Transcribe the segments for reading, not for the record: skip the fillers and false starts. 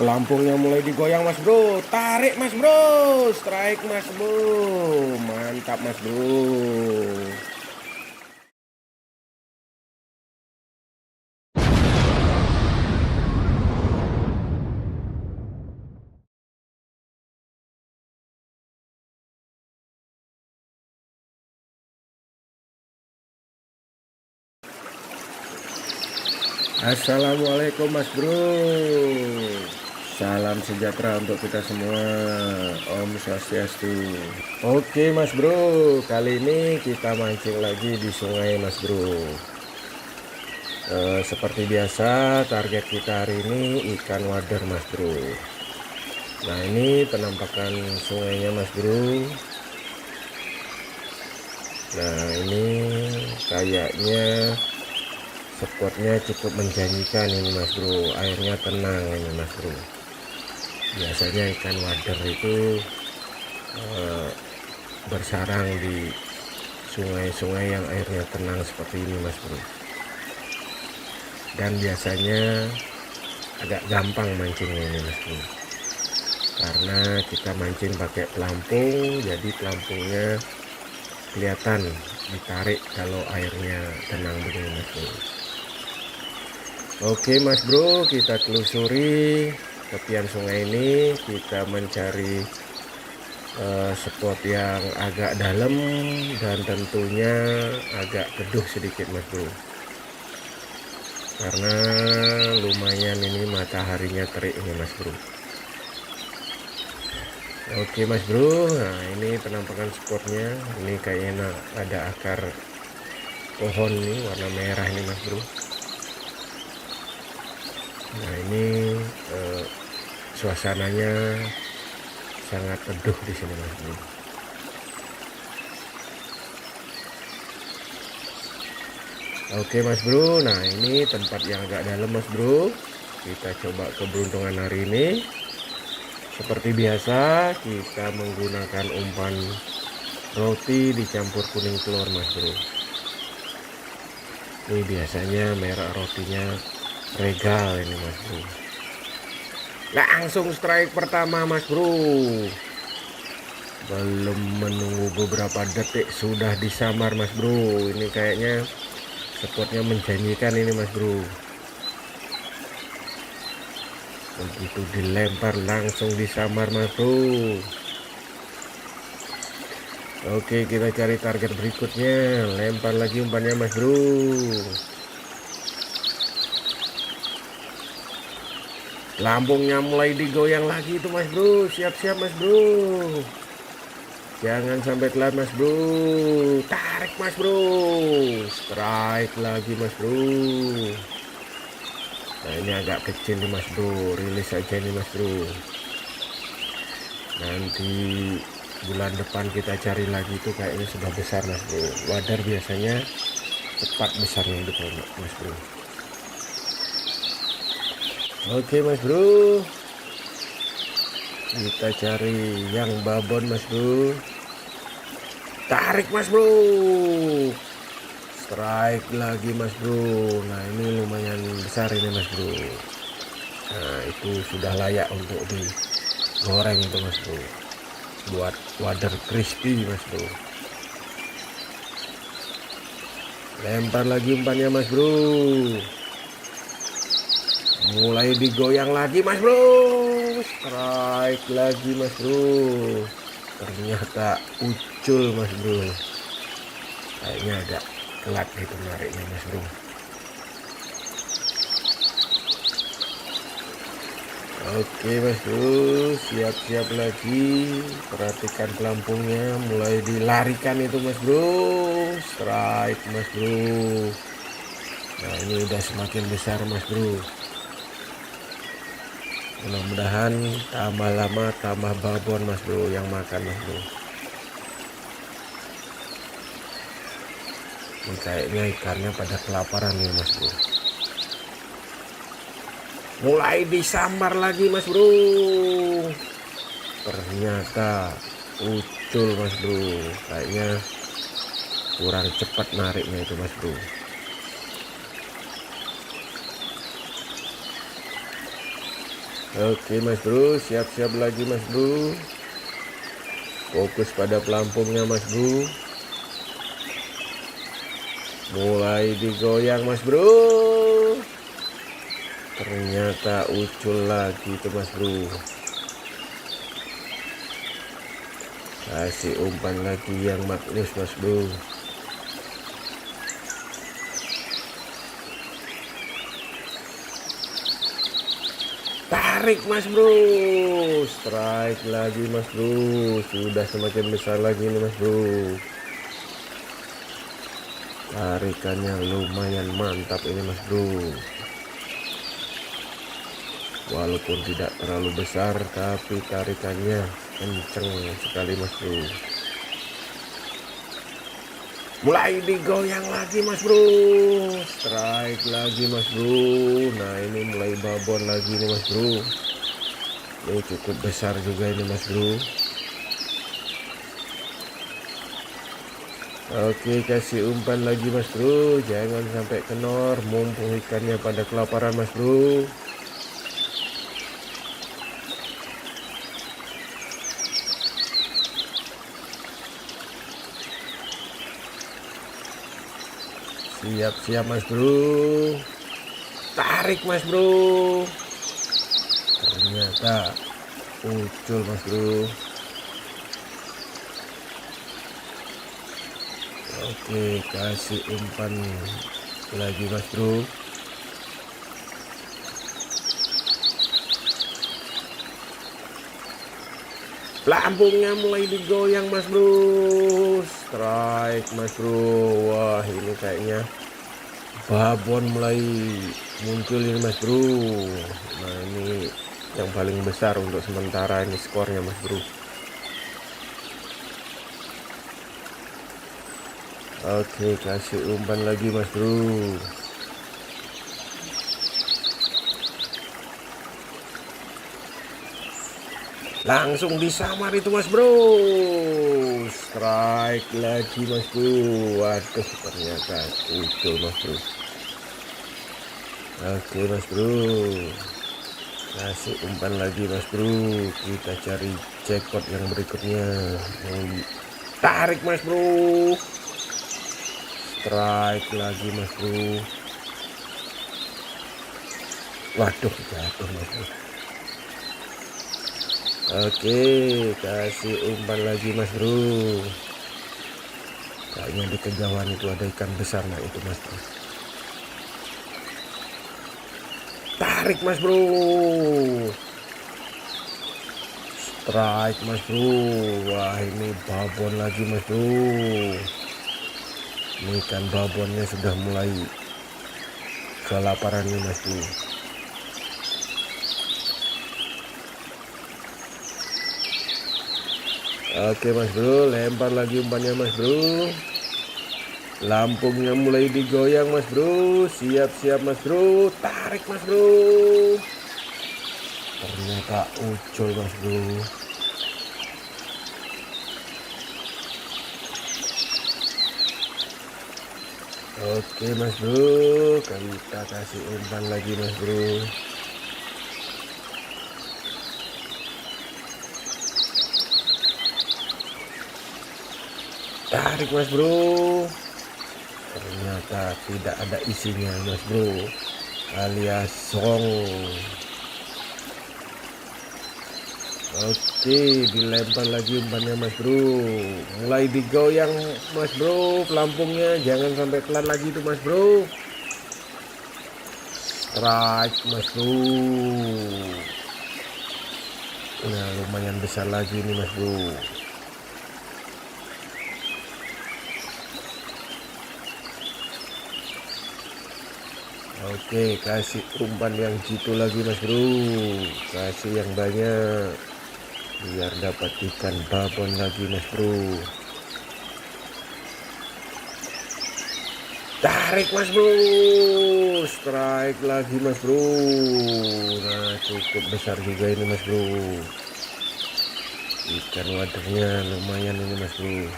Pelampungnya mulai digoyang mas bro. Tarik mas bro. Strike mas bro. Mantap mas bro. Assalamualaikum mas bro. Salam sejahtera untuk kita semua. Om Swastiastu. Oke mas bro, kali ini kita mancing lagi di sungai mas bro. Seperti biasa target kita hari ini ikan wader mas bro. Nah ini penampakan sungainya mas bro. Nah ini kayaknya spotnya cukup menjanjikan ini mas bro. Airnya tenang ini mas bro. Biasanya ikan wader itu bersarang di sungai-sungai yang airnya tenang seperti ini mas bro. Dan biasanya agak gampang mancingnya ini mas bro, karena kita mancing pakai pelampung, jadi pelampungnya kelihatan ditarik kalau airnya tenang begini mas bro. Oke mas bro, kita telusuri tepian sungai ini, kita mencari spot yang agak dalam dan tentunya agak teduh sedikit mas bro, karena lumayan ini mataharinya terik ini mas bro. Oke mas bro, nah ini penampakan spotnya. Ini kayaknya ada akar pohon nih warna merah ini mas bro. Nah ini suasananya sangat teduh di sini mas bro. Oke mas bro, nah ini tempat yang agak dalam mas bro. Kita coba keberuntungan hari ini. Seperti biasa kita menggunakan umpan roti dicampur kuning telur mas bro. Ini biasanya merek rotinya Regal ini mas bro. Langsung strike pertama mas bro. Belum menunggu beberapa detik sudah disamar mas bro. Ini kayaknya spotnya menjanjikan ini mas bro. Begitu dilempar langsung disamar mas bro. Oke, kita cari target berikutnya. Lempar lagi umpannya mas bro. Lambungnya mulai digoyang lagi itu mas bro. Siap-siap mas bro. Jangan sampai telat mas bro. Tarik mas bro. Strike lagi mas bro. Nah ini agak kecil nih mas bro. Rilis aja nih mas bro. Nanti bulan depan kita cari lagi itu kayaknya sudah besar mas bro. Wader biasanya cepat besarnya itu mas bro. Oke mas bro, kita cari yang babon mas bro. Tarik mas bro. Strike lagi mas bro. Nah ini lumayan besar ini mas bro. Nah itu sudah layak untuk digoreng itu mas bro, buat wader crispy mas bro. Lempar lagi umpannya mas bro. Mulai digoyang lagi mas bro. Strike lagi mas bro. Ternyata ucul mas bro. Kayaknya agak telat itu nariknya mas bro. Oke mas bro, siap-siap lagi. Perhatikan pelampungnya mulai dilarikan itu mas bro. Strike mas bro. Nah ini udah semakin besar mas bro. Mudah-mudahan tambah lama tambah babon mas bro yang makan mas bro. Ini kayaknya ikannya pada kelaparan nih mas bro. Mulai disambar lagi mas bro. Ternyata ucul mas bro. Kayaknya kurang cepat nariknya itu mas bro. Oke Mas Bro, siap-siap lagi Mas Bro. Fokus pada pelampungnya Mas Bro. Mulai digoyang Mas Bro. Ternyata ucul lagi tuh Mas Bro. Kasih umpan lagi yang maknyus Mas Bro. Tarik Mas Bro. Strike lagi Mas Bro. Sudah semakin besar lagi nih Mas Bro. Tarikannya lumayan mantap ini Mas Bro. Walaupun tidak terlalu besar, tapi tarikannya kenceng sekali Mas Bro. Mulai digoyang lagi Mas Bro. Strike lagi Mas Bro. Nah ini mulai babon lagi nih Mas Bro. Ini cukup besar juga ini Mas Bro. Oke, kasih umpan lagi Mas Bro. Jangan sampai kenor, mumpung ikannya pada kelaparan Mas Bro. Siap-siap Mas Bro. Tarik Mas Bro. Ternyata ucul Mas Bro. Oke, kasih umpan lagi Mas Bro. Lambungnya mulai digoyang Mas Bro. Strike Mas Bro. Wah ini kayaknya babon mulai muncul ini Mas Bro. Nah ini yang paling besar untuk sementara ini skornya Mas Bro. Oke, kasih umpan lagi Mas Bro. Langsung disamar itu Mas Bro. Strike lagi Mas Bro. Waduh, ternyata ucul Mas Bro. Oke Mas Bro, kasih umpan lagi Mas Bro. Kita cari jackpot yang berikutnya. Tarik Mas Bro. Strike lagi Mas Bro. Waduh, jatuh Mas Bro. Oke, kasih umpan lagi Mas Bro. Kayaknya di kejauhan itu ada ikan besar. Nah itu Mas Bro. Tarik Mas Bro. Strike Mas Bro. Wah ini babon lagi Mas Bro. Ini ikan babonnya sudah mulai kelaparan nih Mas Bro. Oke Mas Bro, lempar lagi umpannya Mas Bro. Lampungnya mulai digoyang Mas Bro. Siap-siap Mas Bro. Tarik Mas Bro. Ternyata ucul Mas Bro. Oke Mas Bro, kita kasih umpan lagi Mas Bro. Tarik Mas Bro. Ternyata tidak ada isinya Mas Bro, alias song. Oke, dilempar lagi umpannya Mas Bro. Mulai digoyang Mas Bro pelampungnya. Jangan sampai pelan lagi tuh Mas Bro. Strike Mas Bro. Nah lumayan besar lagi nih Mas Bro. Oke, kasih umpan yang jitu lagi Mas Bro. Kasih yang banyak biar dapat ikan babon lagi Mas Bro. Tarik Mas Bro. Strike lagi Mas Bro. Nah cukup besar juga ini Mas Bro. Ikan wadahnya lumayan ini Mas Bro.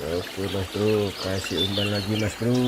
Oke mas bro, kasih umpan lagi mas bro.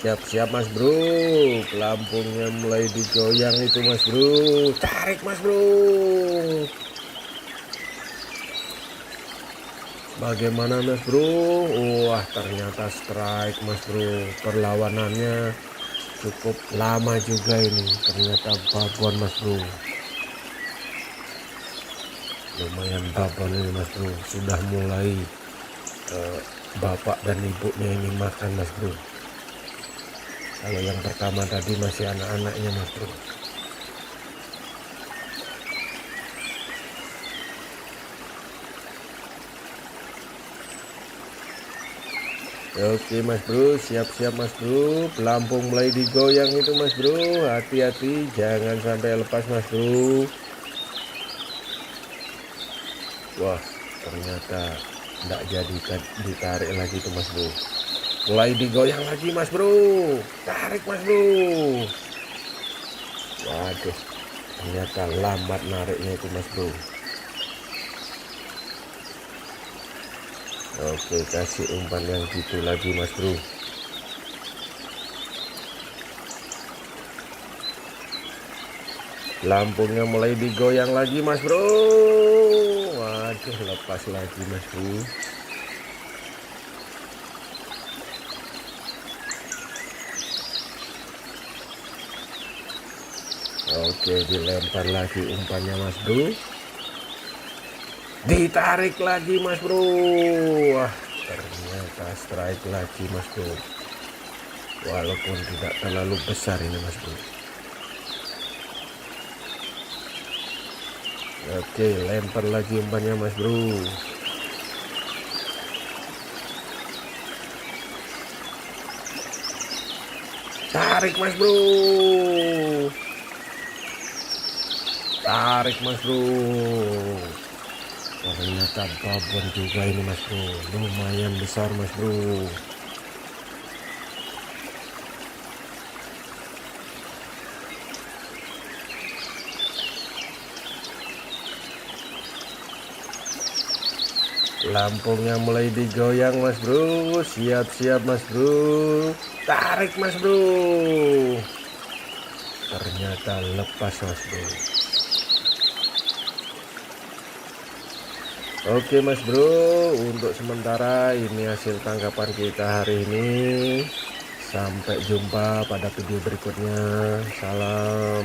Siap-siap mas bro, pelampungnya mulai digoyang itu mas bro. Tarik mas bro. Bagaimana mas bro? Wah ternyata strike mas bro. Perlawanannya cukup lama juga ini. Ternyata babon mas bro. Lumayan babon ini mas bro. Sudah mulai bapak dan ibunya ini makan mas bro. Kalau yang pertama tadi masih anak-anaknya mas bro. Oke mas bro, siap-siap mas bro. Pelampung mulai digoyang itu mas bro. Hati-hati jangan sampai lepas mas bro. Wah ternyata tidak jadi ditarik lagi tuh mas bro. Mulai digoyang lagi mas bro. Tarik mas bro. Waduh ternyata lambat nariknya itu mas bro. Oke kasih umpan yang gitu lagi mas bro. Lampungnya mulai digoyang lagi mas bro. Waduh lepas lagi mas bro. Oke dilempar lagi umpannya mas bro. Ditarik lagi mas bro. Wah ternyata strike lagi mas bro. Walaupun tidak terlalu besar ini mas bro. Oke lempar lagi umpannya mas bro. Tarik mas bro. Tarik mas bro. Ternyata babon juga ini mas bro. Lumayan besar mas bro. Lampungnya mulai digoyang mas bro. Siap-siap mas bro. Tarik mas bro. Ternyata lepas mas bro. Oke mas bro, untuk sementara ini hasil tangkapan kita hari ini. Sampai jumpa pada video berikutnya. Salam.